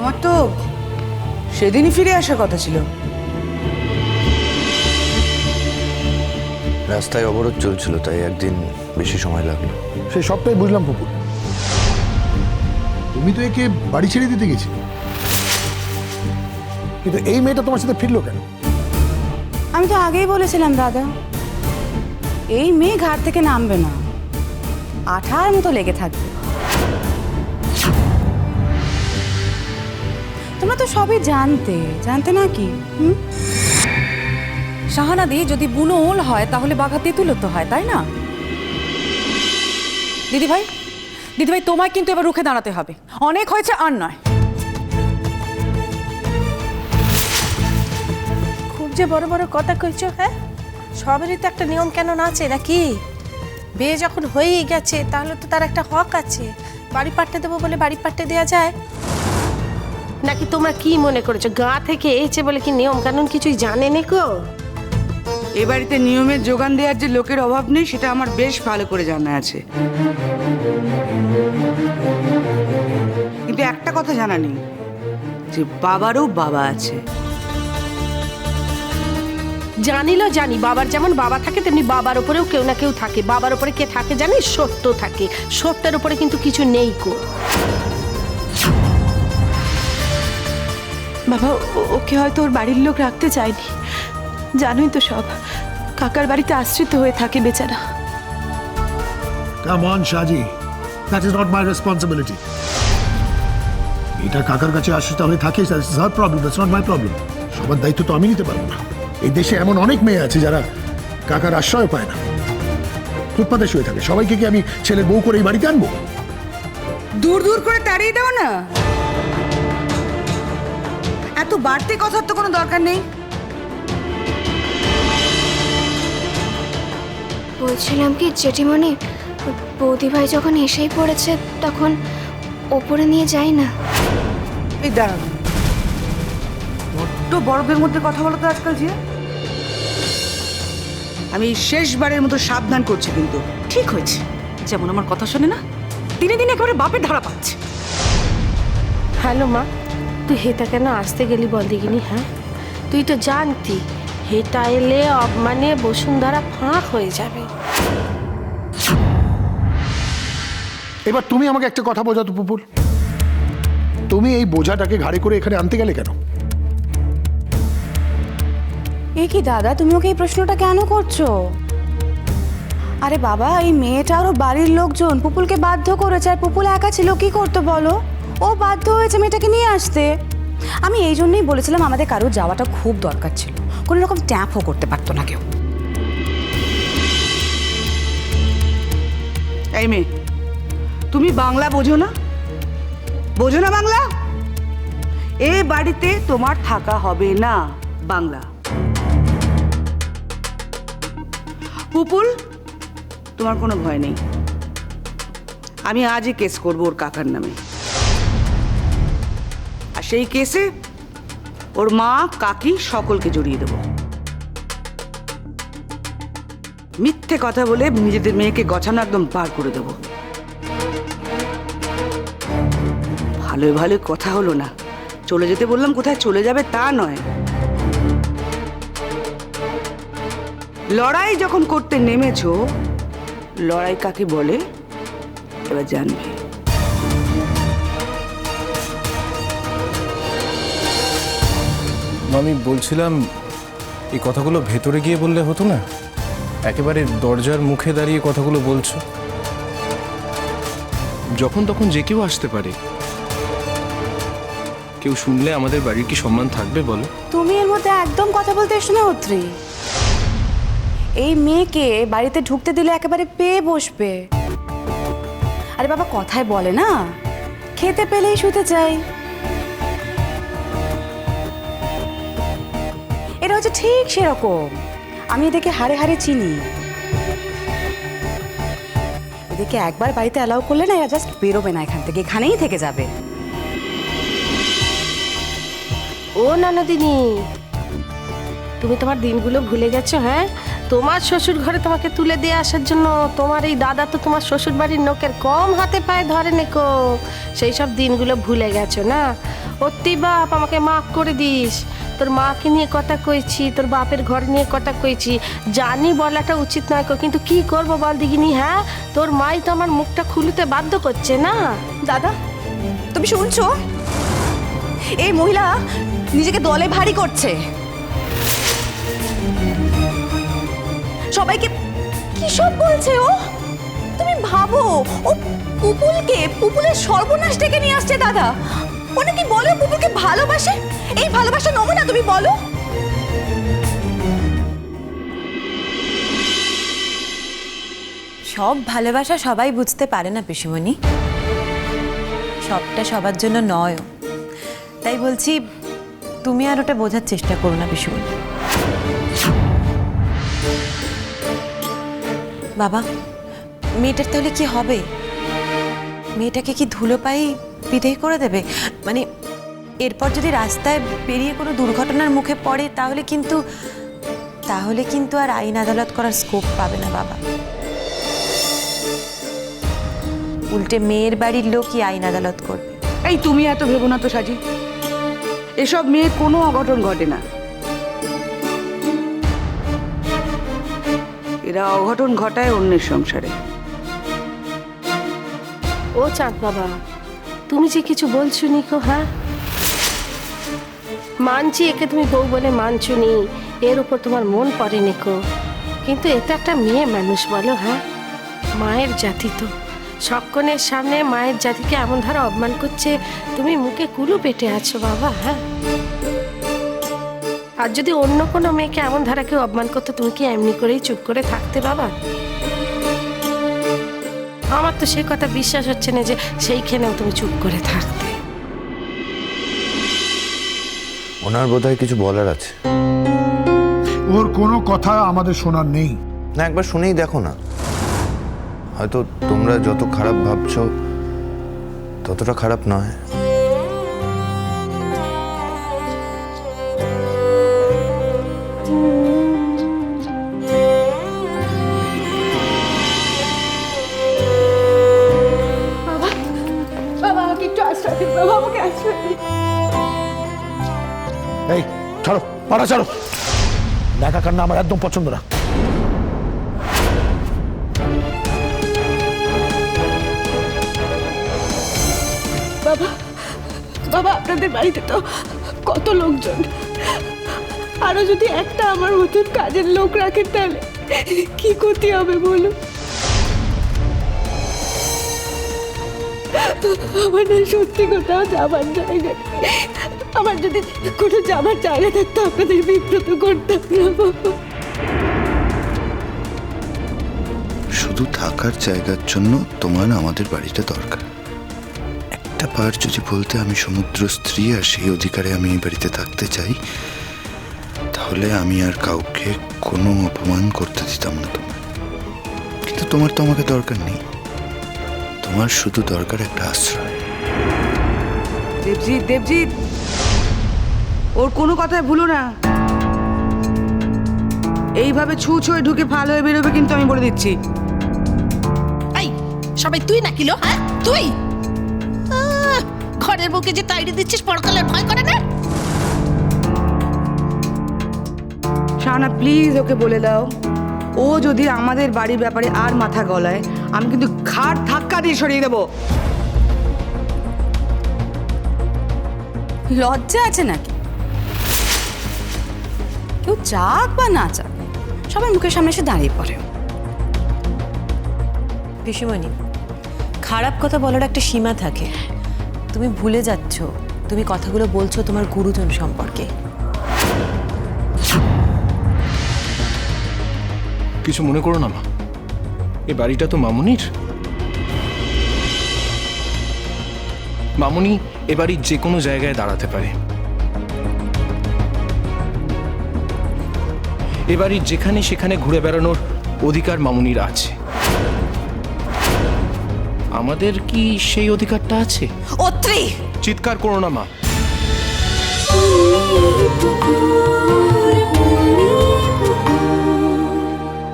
তোমার তো সেদিনই ফিরে আসার কথা ছিল। রাস্তায় অবরোধ চলছিল, তাই একদিন বেশি সময় লাগলো। সেই সবটাই বুঝলাম পুপুল, তুমি তো একে বাড়ি ছেড়ে দিতে গেছিলে, কিন্তু এই মেয়েটা তোমার সাথে ফিরলো কেন? আমি তো আগেই বলেছিলাম দাদা, এই মেয়ে ঘাট থেকে নামবে না, আঠার মতো লেগে থাকবে। তোমরা তো সবই জানতে না কি? শাহানাদি যদি বুনো ওল হয় তাহলে বাঘা তেঁতুলও তো হয়, তাই না? দিদিভাই তোমায় কিন্তু এবার রুখে দাঁড়াতে হবে। অনেক হয়েছে, আর নয়। খুব যে বড় বড় কথা কইছো। হ্যাঁ, সবেরই তো একটা নিয়ম কেন আছে নাকি? বিয়ে যখন হয়েই গেছে তাহলে তো তার একটা হক আছে। বাড়ি পাট্টে দেবো বলে বাড়ি পাট্টে দেওয়া যায় নাকি? তোমরা কি মনে করেছো গা থেকে এসেছে বলে কি নিয়ম কানুন কিছুই জানে নেকো? এ বাড়িতে নিয়মের যোগান দেওয়ার যে লোকের অভাব নেই সেটা আমার বেশ ভালো করে জানা আছে, কিন্তু একটা কথা জানা নেই যে বাবারও বাবা আছে। জানি বাবার যেমন বাবা থাকে তেমনি বাবার উপরেও কেউ না কেউ থাকে। বাবার উপরে কে থাকে জানিস? সত্য থাকে। সত্যের উপরে কিন্তু কিছু নেই কো। বাবা, ওকে হয়তো ওর বাড়ির লোক রাখতে চায়নি, জানোই তো সব। কাকার বাড়িতে আশ্রিত হয়ে থাকে বেচারা। Come on, Shaji. That is not my responsibility. এটা কাকার কাছে আশ্রিত হয়ে থাকে, that's her problem, that's not my problem. সবার দায়িত্ব তো আমি নিতে পারবো না। এই দেশে এমন অনেক মেয়ে আছে যারা কাকার আশ্রয় পায় না, ফুটপাতে শুয়ে থাকে। সবাইকে কি আমি ছেলের বউ করে এই বাড়িতে আনবো? দূর করে তাড়িয়ে দাও না। এত বাড়তি কথার তো কোনো দরকার নেই। বলছিলাম কি জেঠিমণি, বৌদি ভাই যখন এসেই পড়েছে তখন ওপরে নিয়ে যাই না? এই দাঁড়ানো, বড্ড বরফের মধ্যে কথা বলো তো আজকাল যে। আমি শেষবারের মতো সাবধান করছি কিন্তু। ঠিক হয়েছে, যেমন আমার কথা শোনে না, দিনে দিনে একেবারে বাপের ধারা পাচ্ছে। হ্যালো মা, তুই হেতা কেন আসতে গেলি বল দেখিনি? হ্যাঁ, তুই তো জানতি হেটা এলে মানে বসুন্ধরা ফাঁক হয়ে যাবে। এবার তুমি আমাকে একটা কথা বোঝাও তো পুপুল, তুমি এই বোঝাটাকে ঘাড়ে করে এখানে আনতে গেলে কেন? এ কি দাদা, তুমি ওকে এই প্রশ্নটা কেন করছো? আরে বাবা, এই মেয়েটা আরো বাড়ির লোকজন পুপুলকে বাধ্য করেছে, আর পুপুল একা ছিল, কি করতো বলো? ও বাধ্য হয়েছে মেয়েটাকে নিয়ে আসতে। আমি এই জন্যই বলেছিলাম আমাদের কারো যাওয়াটা খুব দরকার ছিল, কোনো রকম ট্যাপও করতে পারতো না কেউ। এই মেয়ে, তুমি বাংলা বোঝো না বাংলা? এ বাড়িতে তোমার থাকা হবে না বাংলা। পুপুল, তোমার কোনো ভয় নেই, আমি আজই কেস করবো ওর কাকার নামে। আর সেই কেসে ওর মা কাকি সকলকে জড়িয়ে দেব। মিথ্যে কথা বলে নিজেদের মেয়েকে গছানো একদম বার করে দেব। ভালো কথা হলো না, চলে যেতে বললাম, কোথায় চলে যাবে তা নয়। লড়াই যখন করতে নেমেছো, লড়াই কাকে বলে এবার জানবে। আমি বলছিলাম এই কথাগুলো ভেতরে গিয়ে বললে হতো না? একেবারে দরজার মুখে দাঁড়িয়ে কথাগুলো বলছো। যখন তখন যে কেউ আসতে পারে, কেউ শুনলে আমাদের বাড়ির কি সম্মান থাকবে বলো? তুমি এর মধ্যে একদম কথা বলতে এসো না অত্রি। এই মেয়েকে বাড়িতে ঢুকতে দিলে একেবারে পেয়ে বসবে। আরে বাবা, কথায় বলে না, খেতে পেলেই শুতে চাই। এটা হচ্ছে ঠিক সেরকম। আমি এদেরকে হাড়ে হাড়ে চিনি। এদেরকে একবার বাড়িতে অ্যালাউ করলে না, এরা জাস্ট বেরোবে না এখান থেকে, এখানেই থেকে যাবে। ও ননদিনী, তুমি তোমার দিনগুলো ভুলে গেছো? হ্যাঁ, তোমার শ্বশুর ঘরে তোমাকে তুলে দিয়ে আসার জন্য তোমার এই দাদা তো তোমার শ্বশুর বাড়ির লোকের কম হাতে পায়ে ধরে নেকো। সেই সব দিনগুলো ভুলে গেছো না? অতি বাপ আমাকে মাফ করে দিস। তোর মাকে নিয়ে কথা কইছি, তোর বাপের ঘর নিয়ে কথা কইছি, জানি বলাটা উচিত নয় গো, কিন্তু কি করবো বল দিগিনি। হ্যাঁ, তোর মাই তো আমার মুখটা খুলতে বাধ্য করছে না। দাদা তুমি শুনছো? এই মহিলা নিজেকে দলে ভারী করছে, সবাইকে কি সব বলছে ও। তুমি ভাবো, ও পুপুলের সর্বনাশ ডেকে নিয়ে আসছে। দাদা ও নাকি বলে পুপুলকে ভালোবাসে। এই ভালোবাসা নমুনা তুমি বলো? সব ভালোবাসা সবাই বুঝতে পারে না পিসিমণি, সবটা সবার জন্য নয়। তাই বলছি তুমি আর ওটা বোঝার চেষ্টা করো না পিসিমণি। বাবা, মেয়েটার তাহলে কি হবে? মেয়েটাকে কি ধুলো পাই বিদায় করে দেবে? মানে এরপর যদি রাস্তায় বেরিয়ে কোনো দুর্ঘটনার মুখে পড়ে তাহলে কিন্তু আর আইন আদালত করার স্কোপ পাবে না বাবা। উল্টে মেয়ের বাড়ির লোকই আইন আদালত করবে। এই তুমি এত ভেবো না তো সাজি, এসব মেয়ে কোনো অঘটন ঘটে না। এরা অঘটন ঘটায় অন্যের সংসারে। ও চাঁদ বাবা, তুমি যে কিছু বলছো নিকো। হ্যাঁ মানছি, একে তুমি বউ বলে মানছো নি, এর উপর তোমার মন পড়ে নিকো, কিন্তু এটা একটা মেয়ে মানুষ বলো। হ্যাঁ, মায়ের জাতি তো, সকলের সামনে মায়ের জাতিকে এমন ধারা অপমান করছে, তুমি মুখে কুলু পেটে আছো বাবা। হ্যাঁ, আর যদি অন্য কোনো মেয়েকে এমন ধারা কেউ অপমান করতো, তুমি কি এমনি করেই চুপ করে থাকতে বাবা? আমার তো সে কথা বিশ্বাস হচ্ছে না যে সেইখানেও তুমি চুপ করে থাকতে। ওনার বোধহয় কিছু বলার আছে। ওর কোনো কথা আমাদের শোনার নেই। না, একবার শুনেই দেখো না, হয়তো তোমরা যত খারাপ ভাবছো ততটা খারাপ নয়। বাবা আমাকে একটু আশ্রয় দিন, বাবা আমাকে আশ্রয় দিন। এই ছাড়ো, পাড়া ছাড়ো, দেখা কান্না আমার একদম পছন্দ না। বাবা বাবা আপনাদের বাড়িতে তো কত লোকজন, আরো যদি একটা আমার মতন কাজের লোক রাখেন তাহলে কি ক্ষতি হবে বলুন? আমার না সত্যি কোথাও যাবার জায়গা নেই। আমার যদি কোনো যাবার জায়গা থাকতো আপনাদের বিব্রত করতাম না বাবা। শুধু থাকার জায়গার জন্য তোমার আমাদের বাড়িটা দরকার। একটা বার যদি বলতে আমি সমুদ্র স্ত্রী আর সেই অধিকারে আমি এই বাড়িতে থাকতে চাই, তাহলে আমি আর কাউকে কোনো অপমান করতে দিতাম না তোমার। কিন্তু তোমার তো আমাকে দরকার নেই, তোমার শুধু দরকার একটা আশ্রয়। দেবজিৎ ওর কোনো কথায় ভুলো না। এইভাবে ছুঁয়ে ঢুকে ফাল হয়ে বেরোবে কিন্তু, আমি বলে দিচ্ছি। এই সবাই তুই না কিলো? হ্যাঁ তুই ঘরের বুকে যে তাইড়ে দিচ্ছিস, পরকালের ভয় করে না? শাহানা প্লিজ ওকে বলে দাও, ও যদি আমাদের বাড়ির ব্যাপারে আর মাথা গলায় আমি কিন্তু ঘাড় ধাক্কা দিয়ে সরিয়ে দেবো। লজ্জা আছে নাকি? কেউ চাক বা না চাক, সবাই মুখের সামনে এসে দাঁড়িয়ে পড়ে। পিসিমণি, খারাপ কথা বলার একটা সীমা থাকে। তুমি ভুলে যাচ্ছ তুমি কথাগুলো বলছো তোমার গুরুজন সম্পর্কে। কিছু মনে করো না মা, এ বাড়িটা তো মামুনির। মামুনি এ বাড়ির যে কোনো জায়গায় দাঁড়াতে পারে, এ বাড়ির যেখানে সেখানে ঘুরে বেড়ানোর অধিকার মামুনির আছে। আমাদের কি সেই অধিকারটা আছে? অত্রি চিৎকার করো না মা।